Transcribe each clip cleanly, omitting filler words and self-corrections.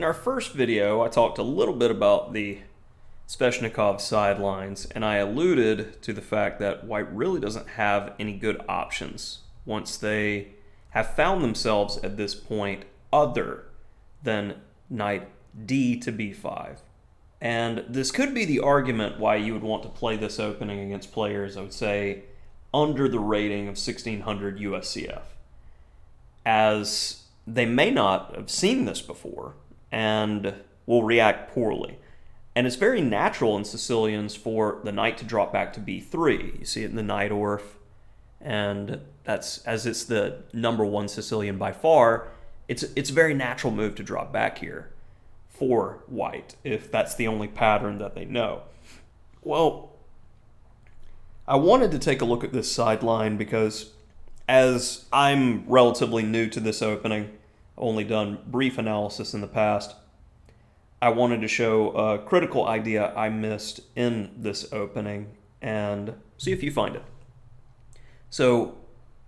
our first video, I talked a little bit about the Sveshnikov sidelines, and I alluded to the fact that white really doesn't have any good options once they have found themselves at this point other than knight d to b5. And this could be the argument why you would want to play this opening against players, I would say, under the rating of 1600 USCF, as they may not have seen this before and will react poorly. And it's very natural in Sicilians for the knight to drop back to b3. You see it in the Najdorf, and that's, as it's the #1 Sicilian by far, it's a very natural move to drop back here for white, if that's the only pattern that they know. Well, I wanted to take a look at this sideline because, as I'm relatively new to this opening, only done brief analysis in the past, I wanted to show a critical idea I missed in this opening and see if you find it. So,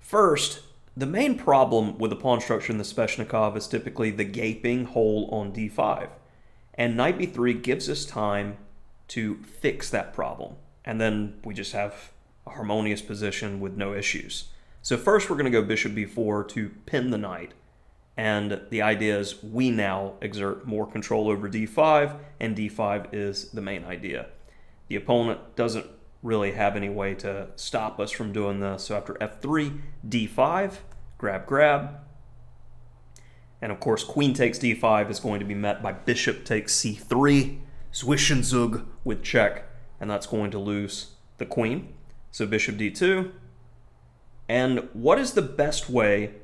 first, the main problem with the pawn structure in the Sveshnikov is typically the gaping hole on d5. And knight b3 gives us time to fix that problem. And then we just have a harmonious position with no issues. So first we're going to go bishop b4 to pin the knight. And the idea is we now exert more control over d5, and d5 is the main idea. The opponent doesn't really have any way to stop us from doing this. So after f3, d5, grab, grab. And of course, queen takes d5 is going to be met by bishop takes c3, Zwischenzug with check, and that's going to lose the queen. So bishop d2. And what is the best way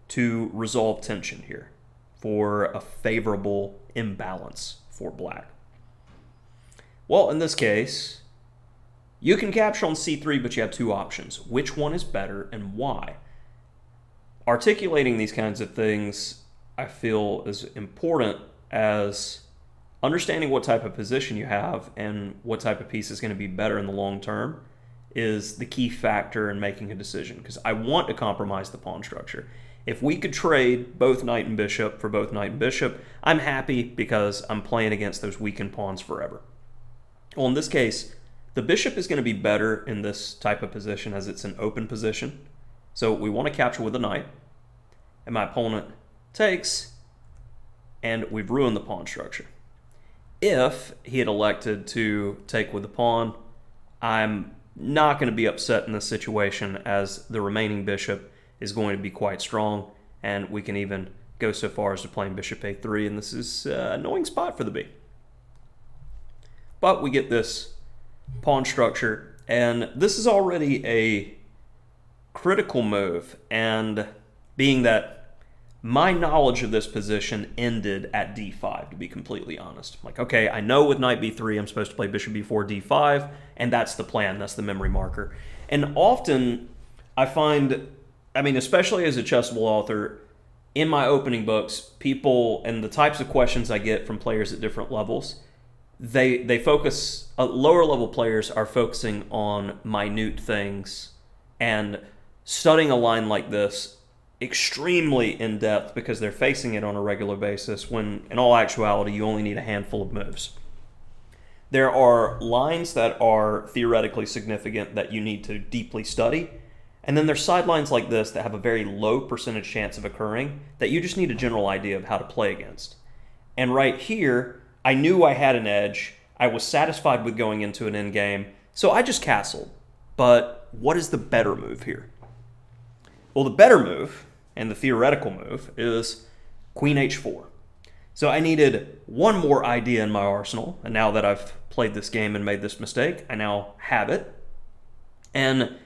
to resolve tension here for a favorable imbalance for black? Well, in this case, you can capture on c3, but you have two options. Which one is better and why? Articulating these kinds of things, I feel, is important as understanding what type of position you have and what type of piece is going to be better in the long term is the key factor in making a decision, because I want to compromise the pawn structure. If we could trade both knight and bishop for both knight and bishop, I'm happy because I'm playing against those weakened pawns forever. Well, in this case, the bishop is going to be better in this type of position as it's an open position. So we want to capture with a knight, and my opponent takes, and we've ruined the pawn structure. If he had elected to take with the pawn, I'm not going to be upset in this situation, as the remaining bishop is going to be quite strong, and we can even go so far as to playing bishop a3, and this is an annoying spot for the b. But we get this pawn structure, and this is already a critical move, and being that my knowledge of this position ended at d5, to be completely honest. Like, okay, I know with knight b3 I'm supposed to play bishop b4, d5, and that's the plan, that's the memory marker. And often I find, I mean, especially as a chessable author, in my opening books, people and the types of questions I get from players at different levels, they focus, lower level players are focusing on minute things and studying a line like this extremely in depth because they're facing it on a regular basis, when in all actuality you only need a handful of moves. There are lines that are theoretically significant that you need to deeply study, and then there's sidelines like this that have a very low percentage chance of occurring that you just need a general idea of how to play against. And right here, I knew I had an edge, I was satisfied with going into an endgame, so I just castled. But what is the better move here? Well, the better move, and the theoretical move, is queen h4. So I needed one more idea in my arsenal, and now that I've played this game and made this mistake, I now have it. And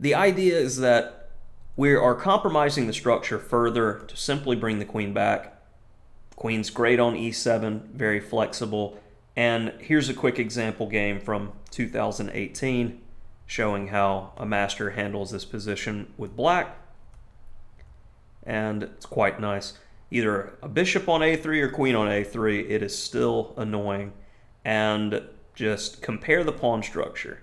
the idea is that we are compromising the structure further to simply bring the queen back. Queen's great on e7, very flexible. And here's a quick example game from 2018 showing how a master handles this position with black. And it's quite nice. Either a bishop on a3 or queen on a3, it is still annoying. And just compare the pawn structure.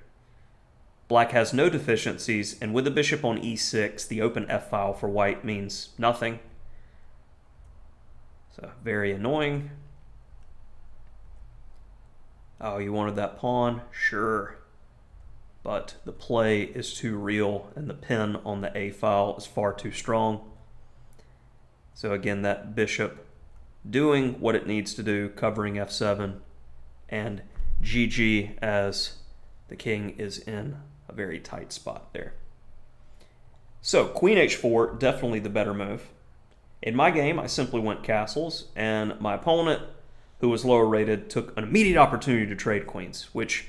Black has no deficiencies, and with the bishop on e6, the open f-file for white means nothing. So very annoying. Oh, you wanted that pawn? Sure. But the play is too real, and the pin on the A file is far too strong. So again, that bishop doing what it needs to do, covering f7, and GG, as the king is in a very tight spot there. So queen h4, definitely the better move. In my game, I simply went castles, and my opponent, who was lower rated, took an immediate opportunity to trade queens, which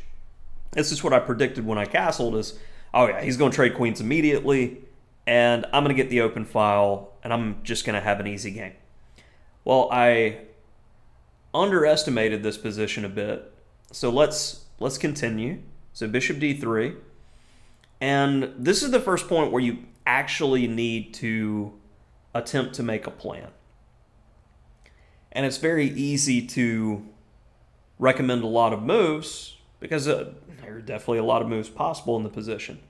this is what I predicted when I castled is, oh yeah, he's going to trade queens immediately, and I'm going to get the open file, and I'm just going to have an easy game. Well, I underestimated this position a bit, so let's continue. So bishop d3, and this is the first point where you actually need to attempt to make a plan. And it's very easy to recommend a lot of moves because there are definitely a lot of moves possible in the position.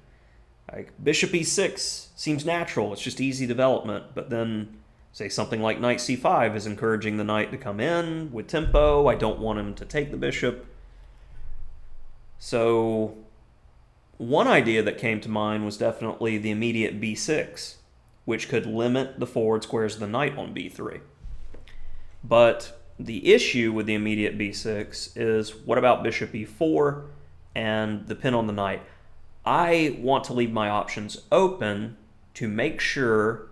Like bishop e6 seems natural, it's just easy development, but then say something like knight c5 is encouraging the knight to come in with tempo. I don't want him to take the bishop. So one idea that came to mind was definitely the immediate b6, which could limit the forward squares of the knight on b3. But the issue with the immediate b6 is, what about bishop e4 and the pin on the knight? I want to leave my options open to make sure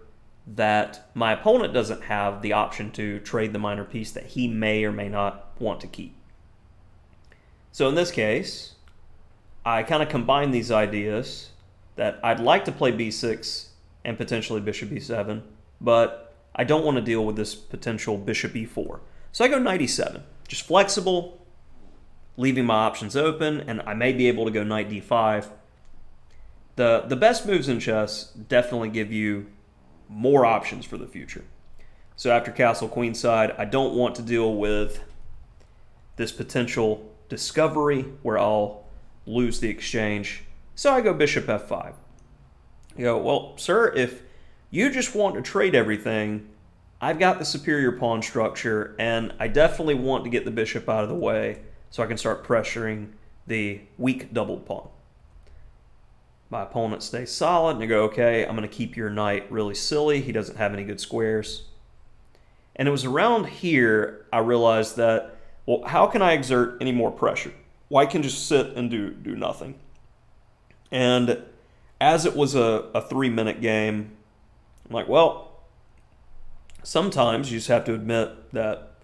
that my opponent doesn't have the option to trade the minor piece that he may or may not want to keep. So in this case, I kind of combine these ideas that I'd like to play b6 and potentially bishop e7, but I don't want to deal with this potential bishop e4. So I go knight e7, just flexible, leaving my options open, and I may be able to go knight d5. The best moves in chess definitely give you more options for the future. So after castle queenside, I don't want to deal with this potential discovery where I'll lose the exchange. So I go bishop f5. You go, well, sir, if you just want to trade everything, I've got the superior pawn structure, and I definitely want to get the bishop out of the way so I can start pressuring the weak doubled pawn. My opponent stays solid, and I go, okay, I'm going to keep your knight really silly. He doesn't have any good squares. And it was around here I realized that, well, how can I exert any more pressure? Well, I can just sit and do nothing. And as it was a 3-minute game, I'm like, well, sometimes you just have to admit that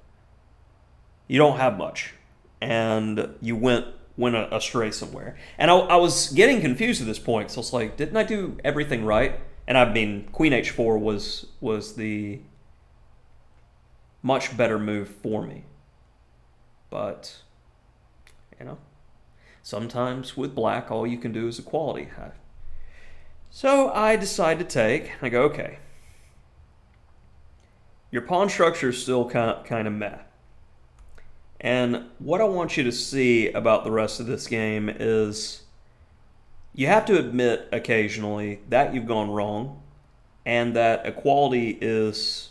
you don't have much, and you went astray somewhere. And I was getting confused at this point, so it's like, didn't I do everything right? And I mean, queen h4 was the much better move for me. But, you know, sometimes with black, all you can do is equality. So I decide to take, I go, okay, your pawn structure is still kind of meh. And what I want you to see about the rest of this game is you have to admit occasionally that you've gone wrong and that equality is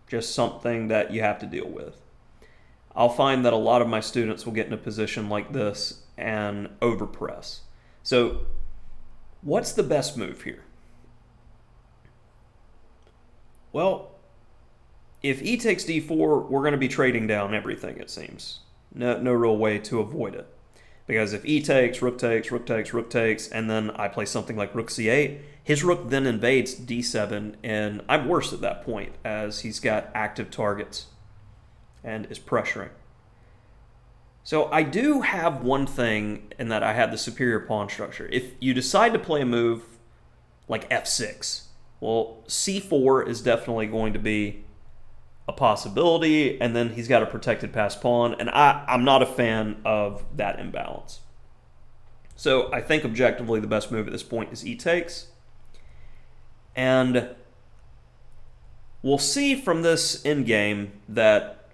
just something that you have to deal with. I'll find that a lot of my students will get in a position like this and overpress. So what's the best move here? Well, if e takes d4, we're going to be trading down everything, it seems. No real way to avoid it. Because if e takes, rook takes, rook takes, rook takes, and then I play something like rook c8, his rook then invades d7, and I'm worse at that point, as he's got active targets and is pressuring. So I do have one thing in that I have the superior pawn structure. If you decide to play a move like f6, well, c4 is definitely going to be a possibility, and then he's got a protected passed pawn, and I'm not a fan of that imbalance. So I think objectively the best move at this point is e takes. And we'll see from this endgame that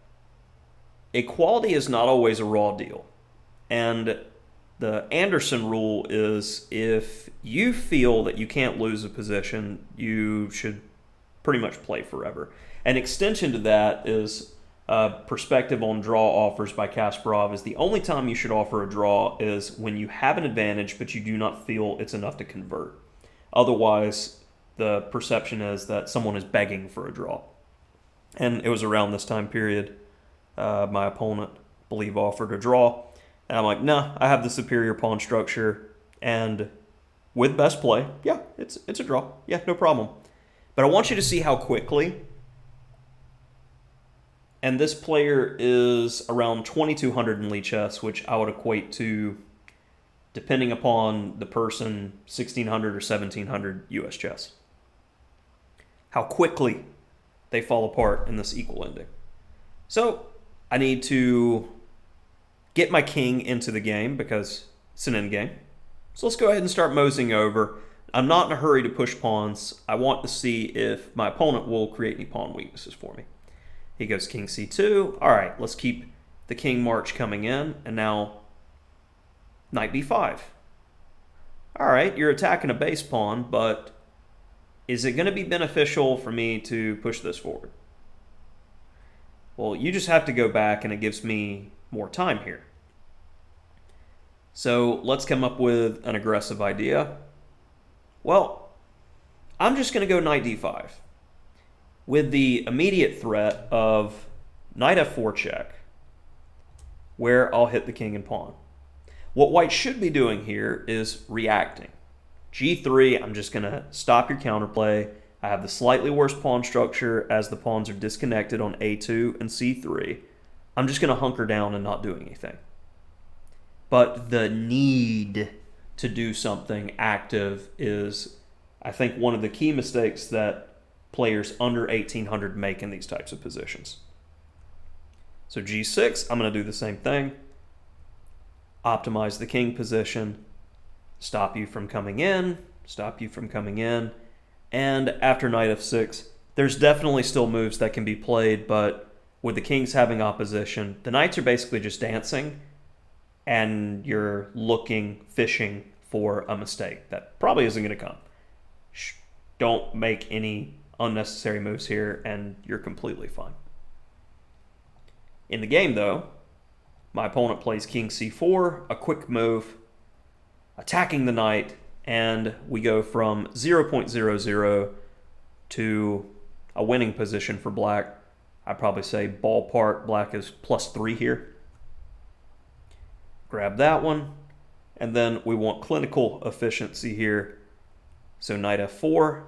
equality is not always a raw deal. And the Anderson rule is if you feel that you can't lose a position, you should pretty much play forever. An extension to that is Perspective on Draw Offers by Kasparov is the only time you should offer a draw is when you have an advantage but you do not feel it's enough to convert. Otherwise, the perception is that someone is begging for a draw. And it was around this time period my opponent, I believe, offered a draw. And I'm like, nah, I have the superior pawn structure. And with best play, yeah, it's a draw. Yeah, no problem. But I want you to see how quickly. And this player is around 2,200 in Lichess, which I would equate to, depending upon the person, 1,600 or 1,700 US chess. How quickly they fall apart in this equal ending. So I need to get my king into the game because it's an endgame. So let's go ahead and start moseying over. I'm not in a hurry to push pawns. I want to see if my opponent will create any pawn weaknesses for me. He goes king c2. All right, let's keep the king march coming in. And now knight b5. All right, you're attacking a base pawn, but is it going to be beneficial for me to push this forward? Well, you just have to go back and it gives me more time here. So let's come up with an aggressive idea. Well, I'm just going to go knight d5 with the immediate threat of knight f4 check, where I'll hit the king and pawn. What white should be doing here is reacting. g3, I'm just going to stop your counterplay. I have the slightly worse pawn structure as the pawns are disconnected on a2 and c3. I'm just going to hunker down and not do anything. But the need to do something active is, I think, one of the key mistakes that players under 1,800 make in these types of positions. So g6, I'm going to do the same thing. Optimize the king position, stop you from coming in, stop you from coming in. And after knight f6, there's definitely still moves that can be played, but with the kings having opposition, the knights are basically just dancing, and you're looking, fishing for a mistake that probably isn't going to come. Don't make any unnecessary moves here, and you're completely fine. In the game, though, my opponent plays king c4, a quick move, attacking the knight, and we go from 0.00 to a winning position for black. I'd probably say ballpark, black is +3 here. Grab that one, and then we want clinical efficiency here. So knight f4.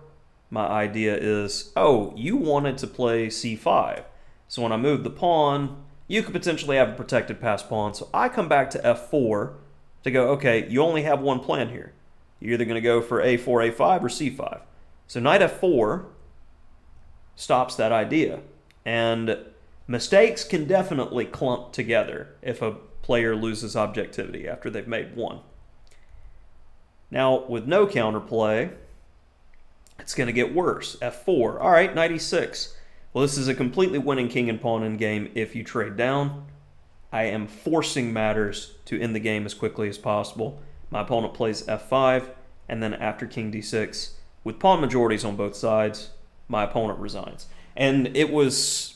My idea is, oh, you wanted to play c5. So when I move the pawn, you could potentially have a protected passed pawn. So I come back to f4 to go, okay, you only have one plan here. You're either going to go for a4, a5, or c5. So knight f4 stops that idea. And mistakes can definitely clump together if a player loses objectivity after they've made one. Now, with no counterplay, it's going to get worse. f4. All right, knight e6. Well, this is a completely winning king and pawn in game if you trade down. I am forcing matters to end the game as quickly as possible. My opponent plays f5, and then after king d6, with pawn majorities on both sides, my opponent resigns. And it was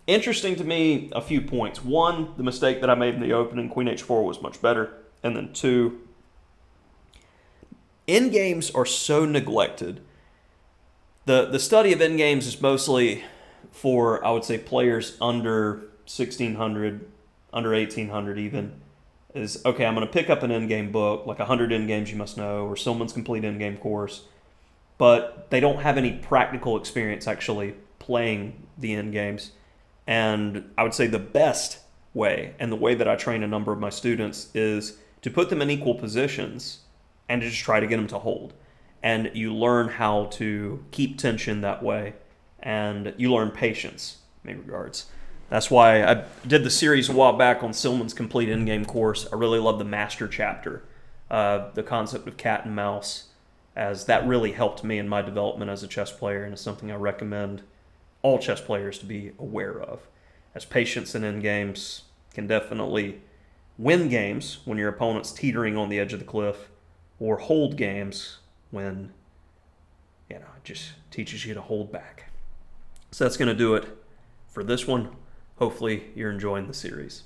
interesting to me a few points. One, the mistake that I made in the opening, queen h4 was much better. And then two, endgames are so neglected. The study of endgames is mostly for, I would say, players under 1,600, under 1,800 even. Is, okay, I'm going to pick up an endgame book, like 100 endgames you must know, or Silman's complete endgame course, but they don't have any practical experience actually playing the endgames. And I would say the best way, and the way that I train a number of my students, is to put them in equal positions and to just try to get them to hold. And you learn how to keep tension that way, and you learn patience in many regards. That's why I did the series a while back on Silman's complete endgame course. I really love the master chapter, the concept of cat and mouse, as that really helped me in my development as a chess player, and is something I recommend all chess players to be aware of. As patience in endgames can definitely win games when your opponent's teetering on the edge of the cliff, or hold games when, you know, it just teaches you to hold back. So that's going to do it for this one. hopefully you're enjoying the series.